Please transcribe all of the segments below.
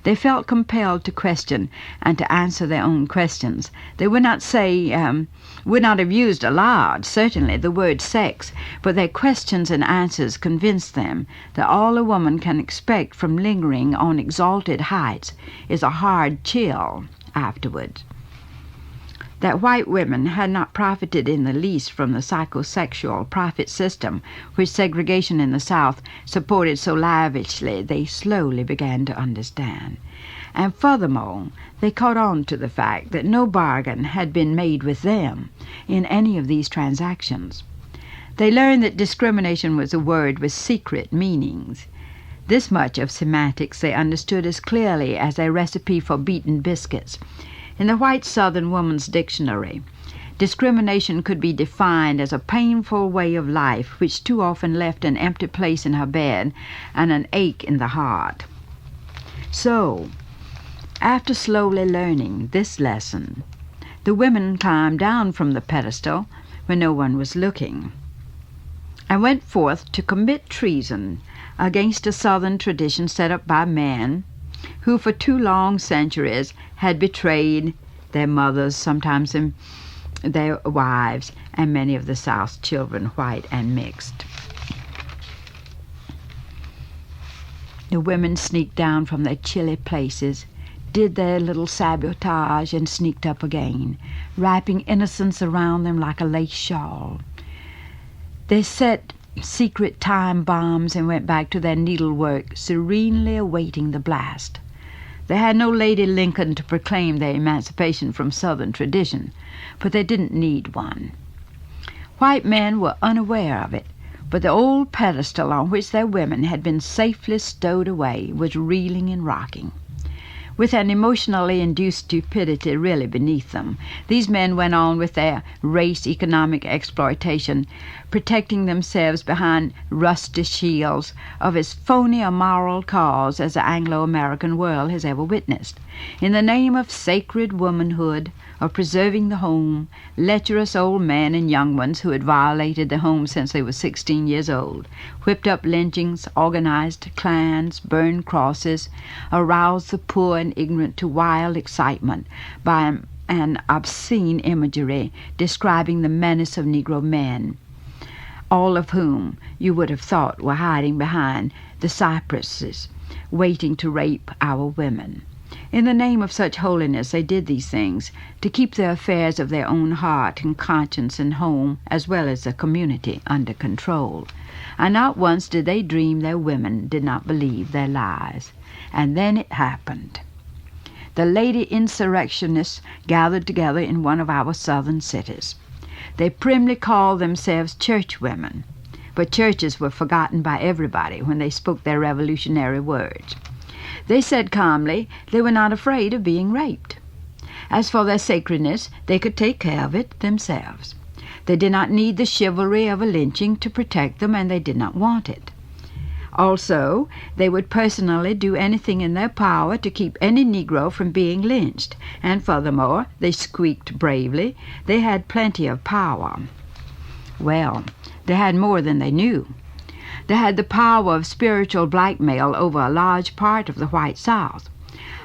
They felt compelled to question and to answer their own questions. They would not have used aloud, certainly, the word sex, but their questions and answers convinced them that all a woman can expect from lingering on exalted heights is a hard chill afterwards. That white women had not profited in the least from the psychosexual profit system which segregation in the South supported so lavishly, they slowly began to understand. And furthermore, they caught on to the fact that no bargain had been made with them in any of these transactions. They learned that discrimination was a word with secret meanings. This much of semantics they understood as clearly as a recipe for beaten biscuits. In the white Southern woman's dictionary, discrimination could be defined as a painful way of life which too often left an empty place in her bed and an ache in the heart. So, after slowly learning this lesson, the women climbed down from the pedestal when no one was looking, and went forth to commit treason against a Southern tradition set up by men who for 2 long centuries had betrayed their mothers, sometimes their wives, and many of the South's children, white and mixed. The women sneaked down from their chilly places, did their little sabotage, and sneaked up again, wrapping innocence around them like a lace shawl. They set secret time bombs and went back to their needlework, serenely awaiting the blast. They had no Lady Lincoln to proclaim their emancipation from Southern tradition, but they didn't need one. White men were unaware of it, but the old pedestal on which their women had been safely stowed away was reeling and rocking. With an emotionally induced stupidity really beneath them, these men went on with their race economic exploitation, protecting themselves behind rusty shields of as phony a moral cause as the Anglo-American world has ever witnessed. In the name of sacred womanhood, of preserving the home, lecherous old men and young ones who had violated the home since they were 16 years old, whipped up lynchings, organized clans, burned crosses, aroused the poor and ignorant to wild excitement by an obscene imagery describing the menace of Negro men, all of whom you would have thought were hiding behind the cypresses, waiting to rape our women. In the name of such holiness they did these things, to keep the affairs of their own heart and conscience and home, as well as the community, under control. And not once did they dream their women did not believe their lies. And then it happened. The lady insurrectionists gathered together in one of our Southern cities. They primly called themselves churchwomen, but churches were forgotten by everybody when they spoke their revolutionary words. They said calmly they were not afraid of being raped. As for their sacredness, they could take care of it themselves. They did not need the chivalry of a lynching to protect them, and they did not want it. Also, they would personally do anything in their power to keep any Negro from being lynched, and furthermore, they squeaked bravely, they had plenty of power. Well, they had more than they knew. They had the power of spiritual blackmail over a large part of the white South.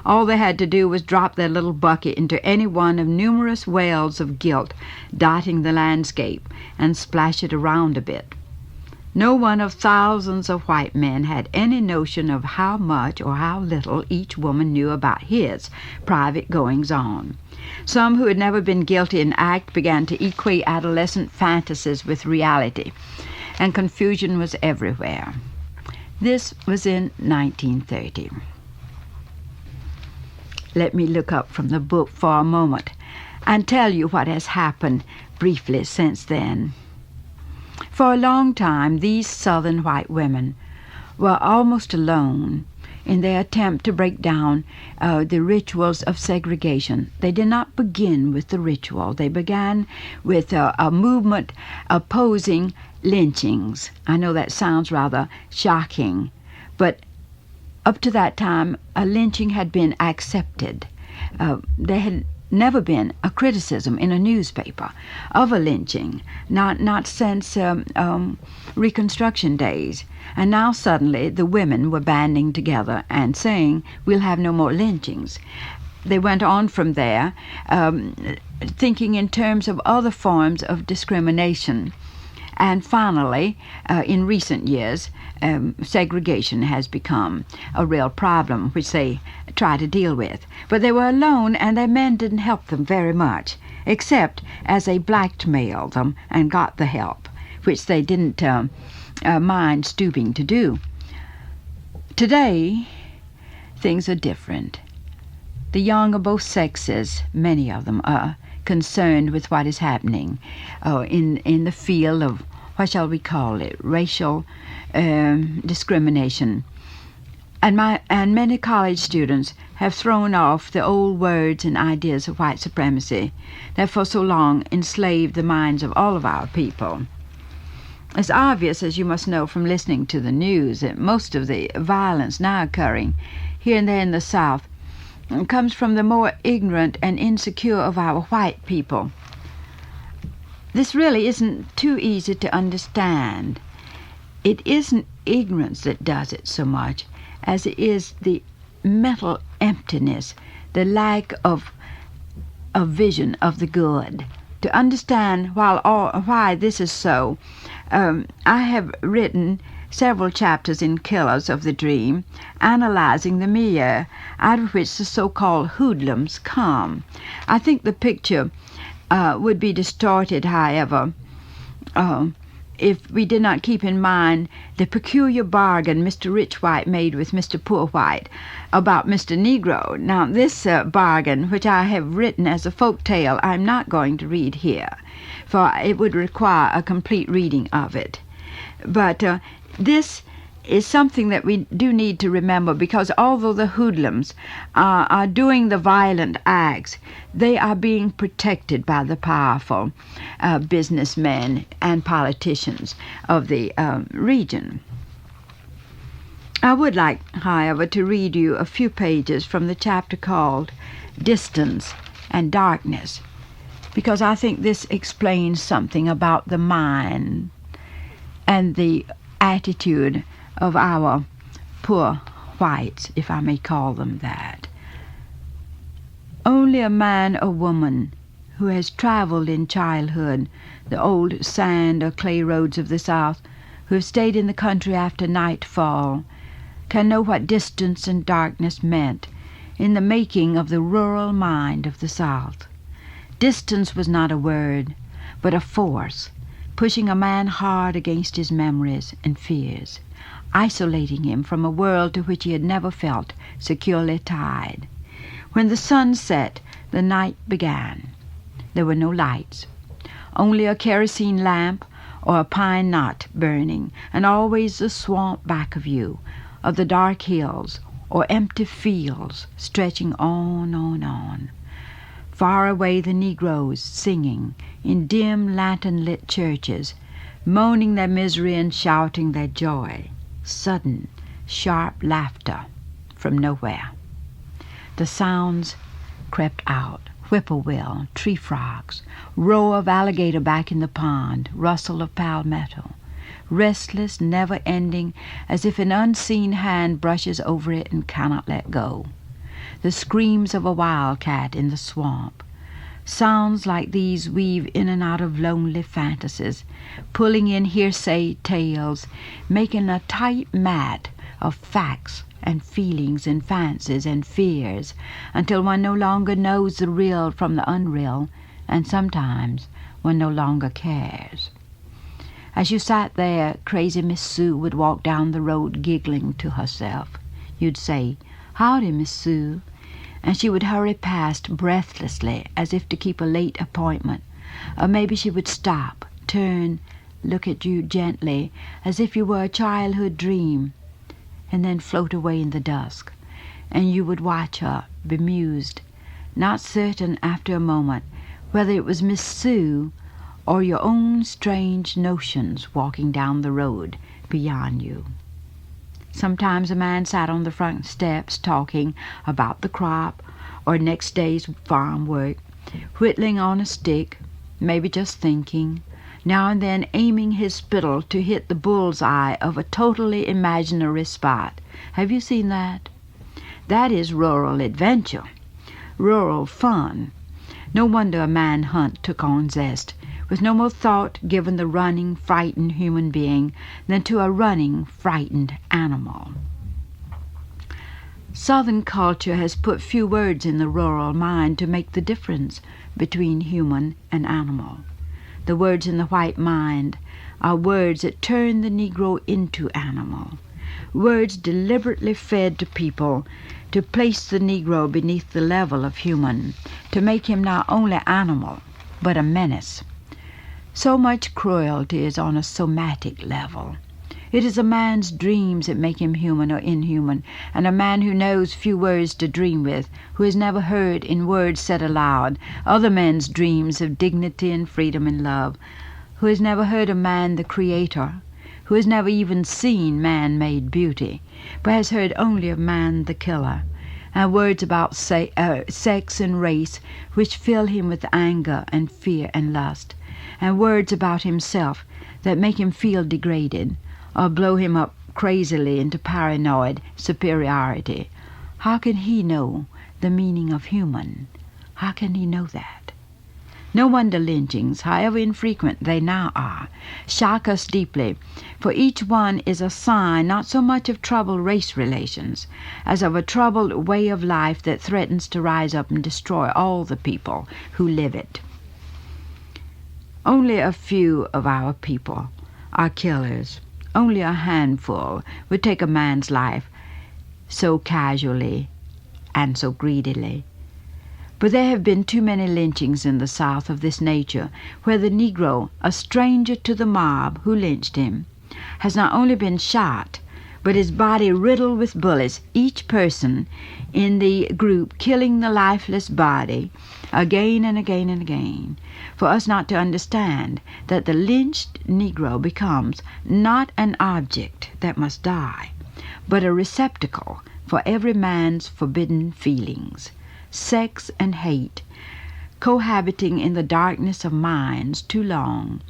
All they had to do was drop their little bucket into any one of numerous wells of guilt dotting the landscape and splash it around a bit. No one of thousands of white men had any notion of how much or how little each woman knew about his private goings-on. Some who had never been guilty in act began to equate adolescent fantasies with reality, and confusion was everywhere. This was in 1930. Let me look up from the book for a moment and tell you what has happened briefly since then. For a long time, these Southern white women were almost alone in their attempt to break down the rituals of segregation. They did not begin with the ritual. They began with a movement opposing lynchings. I know that sounds rather shocking, but up to that time, a lynching had been accepted. They had never been a criticism in a newspaper of a lynching, not since Reconstruction days. And now suddenly the women were banding together and saying, we'll have no more lynchings. They went on from there, thinking in terms of other forms of discrimination. And finally, in recent years, segregation has become a real problem, which they try to deal with. But they were alone, and their men didn't help them very much, except as they blackmailed them and got the help, which they didn't mind stooping to do. Today, things are different. The young of both sexes, many of them, are concerned with what is happening in the field of, what shall we call it, racial discrimination. And many college students have thrown off the old words and ideas of white supremacy that for so long enslaved the minds of all of our people. It's obvious, as you must know from listening to the news, that most of the violence now occurring here and there in the South comes from the more ignorant and insecure of our white people. This really isn't too easy to understand. It isn't ignorance that does it so much as it is the mental emptiness, the lack of a vision of the good. To understand why this is so, I have written several chapters in Killers of the Dream, analyzing the milieu out of which the so-called hoodlums come. I think the picture would be distorted, however, if we did not keep in mind the peculiar bargain Mr. Rich White made with Mr. Poor White about Mr. Negro. Now, this bargain, which I have written as a folk tale, I'm not going to read here, for it would require a complete reading of it. But this is something that we do need to remember, because although the hoodlums are doing the violent acts, they are being protected by the powerful businessmen and politicians of the region. I would like, however, to read you a few pages from the chapter called Distance and Darkness, because I think this explains something about the mind and the attitude of our poor whites, if I may call them that. Only a man or woman who has traveled in childhood the old sand or clay roads of the South, who have stayed in the country after nightfall, can know what distance and darkness meant in the making of the rural mind of the South. Distance was not a word, but a force, pushing a man hard against his memories and fears, isolating him from a world to which he had never felt securely tied. When the sun set, the night began. There were no lights, only a kerosene lamp or a pine knot burning, and always the swamp back of you, of the dark hills or empty fields stretching on. Far away the Negroes singing in dim lantern-lit churches, moaning their misery and shouting their joy. Sudden, sharp laughter from nowhere. The sounds crept out. Whippoorwill, tree frogs, roar of alligator back in the pond, rustle of palmetto. Restless, never-ending, as if an unseen hand brushes over it and cannot let go. The screams of a wildcat in the swamp. Sounds like these weave in and out of lonely fantasies, pulling in hearsay tales, making a tight mat of facts and feelings and fancies and fears, until one no longer knows the real from the unreal, and sometimes one no longer cares. As you sat there, crazy Miss Sue would walk down the road giggling to herself. You'd say, "Howdy, Miss Sue," and she would hurry past breathlessly as if to keep a late appointment. Or maybe she would stop, turn, look at you gently as if you were a childhood dream, and then float away in the dusk, and you would watch her, bemused, not certain after a moment whether it was Miss Sue or your own strange notions walking down the road beyond you. Sometimes a man sat on the front steps talking about the crop or next day's farm work, whittling on a stick, maybe just thinking, now and then aiming his spittle to hit the bull's eye of a totally imaginary spot. Have you seen that? That is rural adventure, rural fun. No wonder a man-hunt took on zest, with no more thought given the running, frightened human being than to a running, frightened animal. Southern culture has put few words in the rural mind to make the difference between human and animal. The words in the white mind are words that turn the Negro into animal, words deliberately fed to people to place the Negro beneath the level of human, to make him not only animal, but a menace. So much cruelty is on a somatic level. It is a man's dreams that make him human or inhuman, and a man who knows few words to dream with, who has never heard in words said aloud other men's dreams of dignity and freedom and love, who has never heard of man the creator, who has never even seen man-made beauty, but has heard only of man the killer, and words about sex and race which fill him with anger and fear and lust, and words about himself that make him feel degraded, or blow him up crazily into paranoid superiority. How can he know the meaning of human? How can he know that? No wonder lynchings, however infrequent they now are, shock us deeply, for each one is a sign not so much of troubled race relations as of a troubled way of life that threatens to rise up and destroy all the people who live it. Only a few of our people are killers. Only a handful would take a man's life so casually and so greedily. But there have been too many lynchings in the South of this nature, where the Negro, a stranger to the mob who lynched him, has not only been shot, but his body riddled with bullets, each person in the group killing the lifeless body again and again and again, for us not to understand that the lynched Negro becomes not an object that must die, but a receptacle for every man's forbidden feelings, sex and hate, cohabiting in the darkness of minds too long,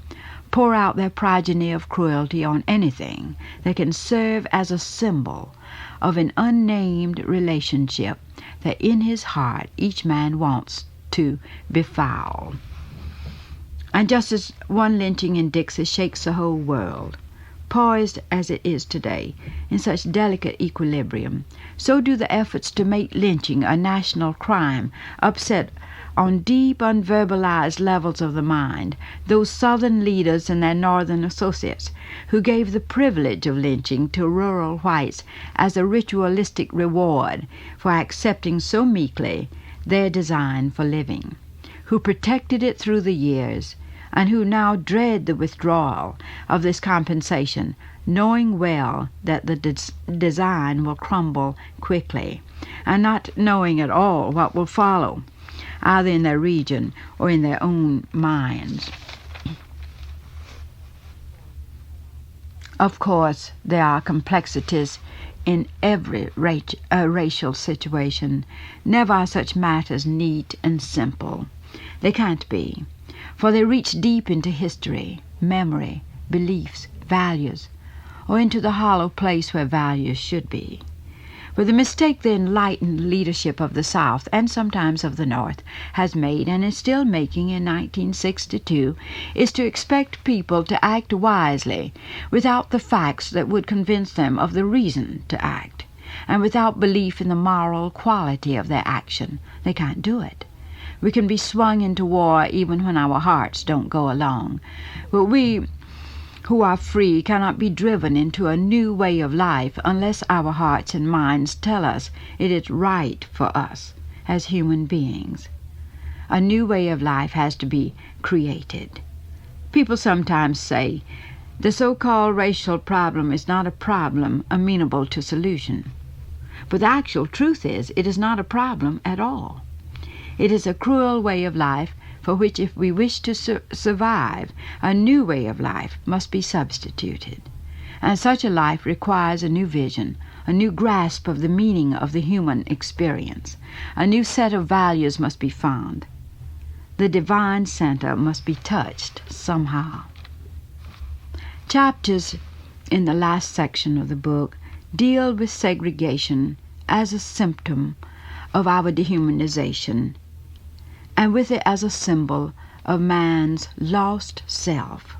pour out their progeny of cruelty on anything that can serve as a symbol of an unnamed relationship that in his heart each man wants to befoul. And just as one lynching in Dixie shakes the whole world, poised as it is today in such delicate equilibrium, so do the efforts to make lynching a national crime upset on deep, unverbalized levels of the mind those Southern leaders and their Northern associates who gave the privilege of lynching to rural whites as a ritualistic reward for accepting so meekly their design for living, who protected it through the years, and who now dread the withdrawal of this compensation, knowing well that the design will crumble quickly, and not knowing at all what will follow, either in their region or in their own minds. Of course, there are complexities in every racial situation. Never are such matters neat and simple. They can't be, for they reach deep into history, memory, beliefs, values, or into the hollow place where values should be. But the mistake the enlightened leadership of the South, and sometimes of the North, has made and is still making in 1962 is to expect people to act wisely without the facts that would convince them of the reason to act, and without belief in the moral quality of their action. They can't do it. We can be swung into war even when our hearts don't go along, but we who are free cannot be driven into a new way of life unless our hearts and minds tell us it is right for us as human beings. A new way of life has to be created. People sometimes say the so-called racial problem is not a problem amenable to solution. But the actual truth is it is not a problem at all. It is a cruel way of life for which, if we wish to survive, a new way of life must be substituted. And such a life requires a new vision, a new grasp of the meaning of the human experience. A new set of values must be found. The divine center must be touched somehow. Chapters in the last section of the book deal with segregation as a symptom of our dehumanization, and with it as a symbol of man's lost self.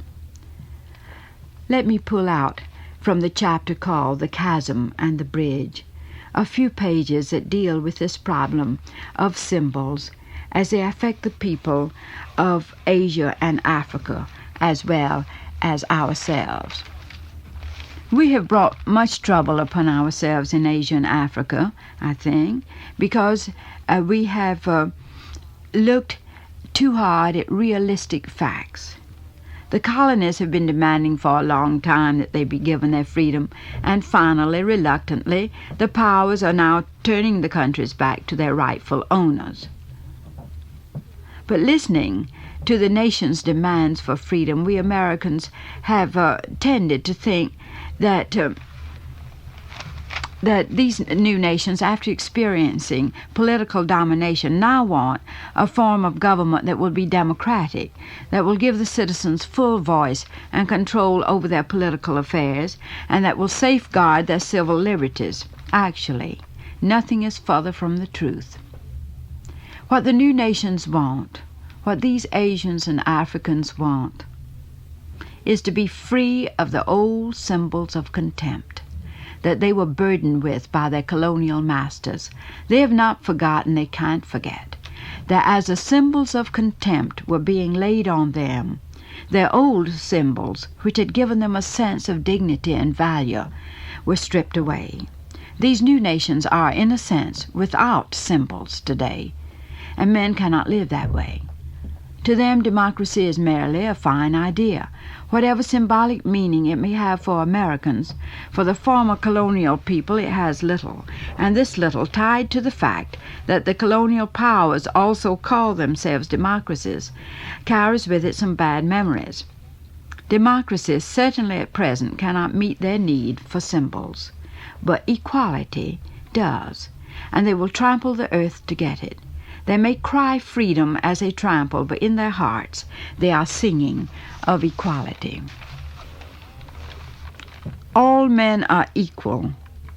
Let me pull out from the chapter called The Chasm and the Bridge a few pages that deal with this problem of symbols as they affect the people of Asia and Africa as well as ourselves. We have brought much trouble upon ourselves in Asia and Africa, I think, because we have looked too hard at realistic facts. The colonists have been demanding for a long time that they be given their freedom, and finally, reluctantly, the powers are now turning the countries back to their rightful owners. But listening to the nation's demands for freedom, we Americans have tended to think that these new nations, after experiencing political domination, now want a form of government that will be democratic, that will give the citizens full voice and control over their political affairs, and that will safeguard their civil liberties. Actually, nothing is further from the truth. What the new nations want, what these Asians and Africans want, is to be free of the old symbols of contempt that they were burdened with by their colonial masters. They have not forgotten, they can't forget, that as the symbols of contempt were being laid on them, their old symbols, which had given them a sense of dignity and value, were stripped away. These new nations are, in a sense, without symbols today, and men cannot live that way. To them, democracy is merely a fine idea. Whatever symbolic meaning it may have for Americans, for the former colonial people it has little, and this little tied to the fact that the colonial powers also call themselves democracies, carries with it some bad memories. Democracies certainly at present cannot meet their need for symbols, but equality does, and they will trample the earth to get it. They may cry freedom as they trample, but in their hearts they are singing of equality. All men are equal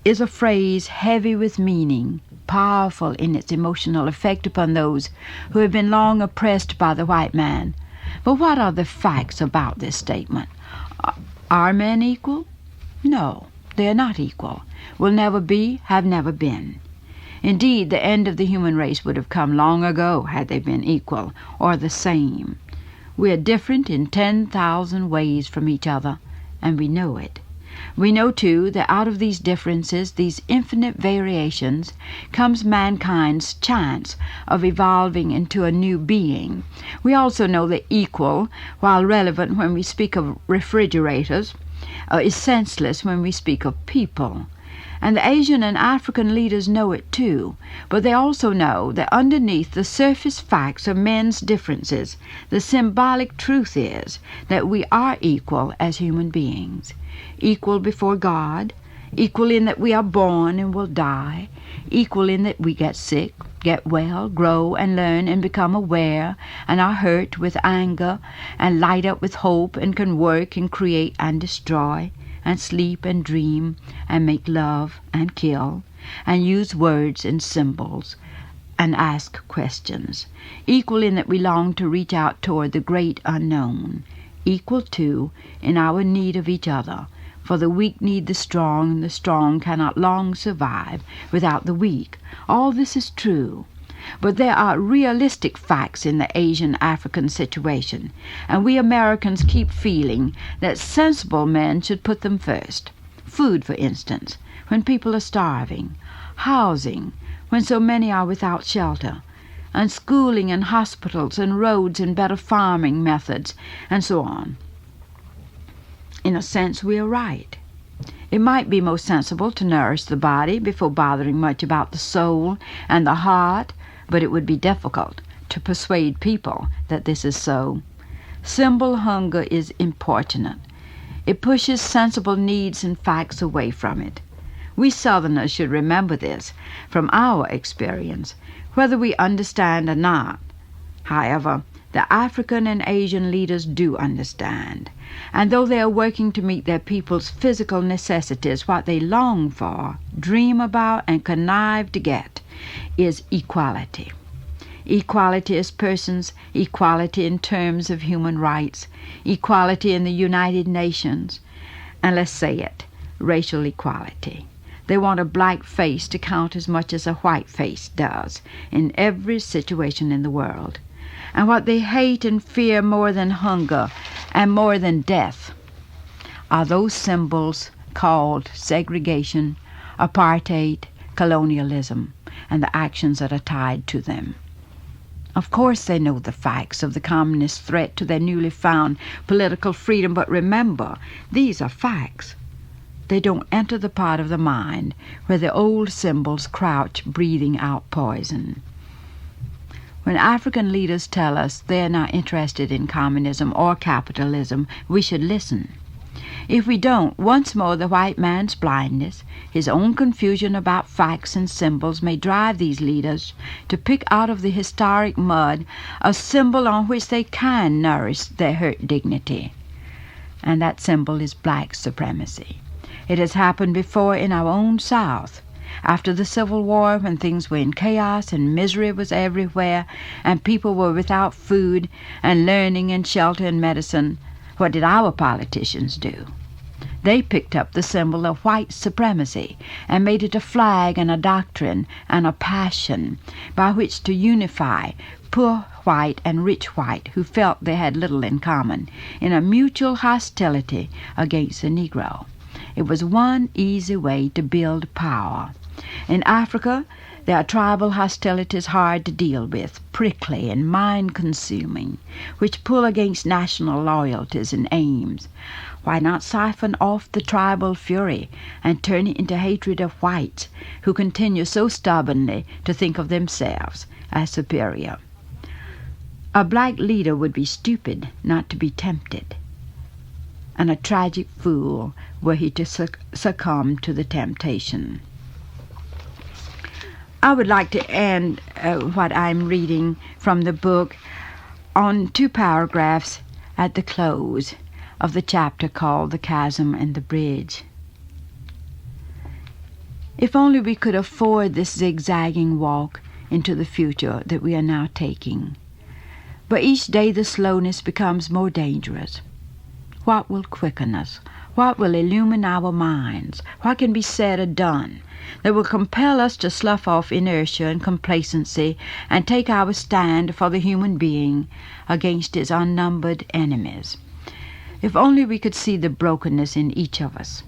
is a phrase heavy with meaning, powerful in its emotional effect upon those who have been long oppressed by the white man. But what are the facts about this statement? Are men equal? No, they are not equal, will never be, have never been. Indeed, the end of the human race would have come long ago had they been equal or the same. We are different in 10,000 ways from each other, and we know it. We know, too, that out of these differences, these infinite variations, comes mankind's chance of evolving into a new being. We also know that equal, while relevant when we speak of refrigerators, is senseless when we speak of people. And the Asian and African leaders know it too, but they also know that underneath the surface facts of men's differences, the symbolic truth is that we are equal as human beings. Equal before God, equal in that we are born and will die, equal in that we get sick, get well, grow and learn and become aware, and are hurt with anger, and light up with hope, and can work and create and destroy, and sleep and dream, and make love and kill, and use words and symbols, and ask questions. Equal in that we long to reach out toward the great unknown. Equal, too, in our need of each other, for the weak need the strong, and the strong cannot long survive without the weak. All this is true. But there are realistic facts in the Asian-African situation, and we Americans keep feeling that sensible men should put them first. Food, for instance, when people are starving; housing, when so many are without shelter; and schooling and hospitals and roads and better farming methods, and so on. In a sense, we are right. It might be most sensible to nourish the body before bothering much about the soul and the heart, but it would be difficult to persuade people that this is so. Symbol hunger is importunate. It pushes sensible needs and facts away from it. We Southerners should remember this from our experience, whether we understand or not. However, the African and Asian leaders do understand, and though they are working to meet their people's physical necessities, what they long for, dream about, and connive to get is equality. Equality as persons, equality in terms of human rights, equality in the United Nations, and let's say it, racial equality. They want a black face to count as much as a white face does in every situation in the world. And what they hate and fear more than hunger and more than death are those symbols called segregation, apartheid, colonialism, and the actions that are tied to them. Of course they know the facts of the communist threat to their newly found political freedom, but remember, these are facts. They don't enter the part of the mind where the old symbols crouch, breathing out poison. When African leaders tell us they are not interested in communism or capitalism, we should listen. If we don't, once more the white man's blindness, his own confusion about facts and symbols may drive these leaders to pick out of the historic mud a symbol on which they can nourish their hurt dignity. And that symbol is black supremacy. It has happened before in our own South. After the Civil War, when things were in chaos and misery was everywhere, and people were without food and learning and shelter and medicine, what did our politicians do? They picked up the symbol of white supremacy and made it a flag and a doctrine and a passion by which to unify poor white and rich white who felt they had little in common in a mutual hostility against the Negro. It was one easy way to build power. In Africa, there are tribal hostilities hard to deal with, prickly and mind-consuming, which pull against national loyalties and aims. Why not siphon off the tribal fury and turn it into hatred of whites who continue so stubbornly to think of themselves as superior? A black leader would be stupid not to be tempted, and a tragic fool were he to succumb to the temptation. I would like to end what I'm reading from the book on 2 paragraphs at the close of the chapter called The Chasm and the Bridge. If only we could afford this zigzagging walk into the future that we are now taking. But each day the slowness becomes more dangerous. What will quicken us? What will illumine our minds? What can be said or done that will compel us to slough off inertia and complacency and take our stand for the human being against his unnumbered enemies? If only we could see the brokenness in each of us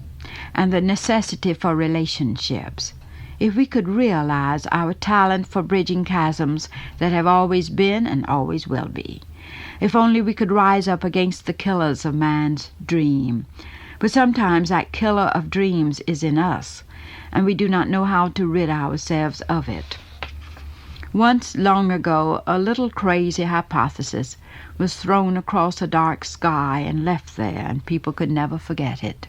and the necessity for relationships. If we could realize our talent for bridging chasms that have always been and always will be. If only we could rise up against the killers of man's dream. But sometimes that killer of dreams is in us, and we do not know how to rid ourselves of it. Once, long ago, a little crazy hypothesis was thrown across a dark sky and left there, and people could never forget it.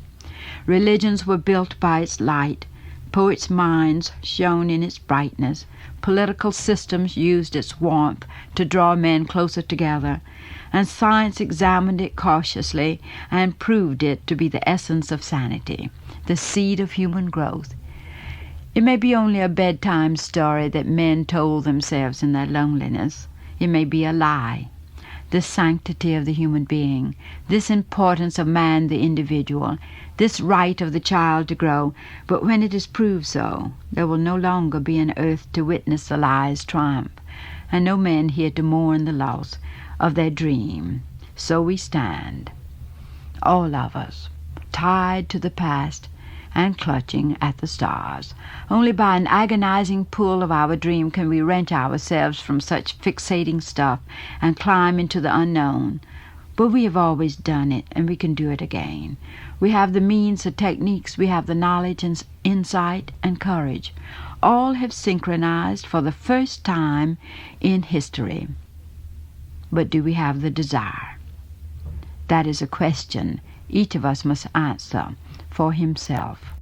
Religions were built by its light, poets' minds shone in its brightness, political systems used its warmth to draw men closer together, and science examined it cautiously and proved it to be the essence of sanity, the seed of human growth. It may be only a bedtime story that men told themselves in their loneliness. It may be a lie. This sanctity of the human being, this importance of man the individual, this right of the child to grow, but when it is proved so, there will no longer be an earth to witness the lie's triumph, and no men here to mourn the loss of their dream. So we stand, all of us, tied to the past and clutching at the stars. Only by an agonizing pull of our dream can we wrench ourselves from such fixating stuff and climb into the unknown. But we have always done it, and we can do it again. We have the means, the techniques, we have the knowledge and insight and courage. All have synchronized for the first time in history. But do we have the desire? That is a question each of us must answer for himself.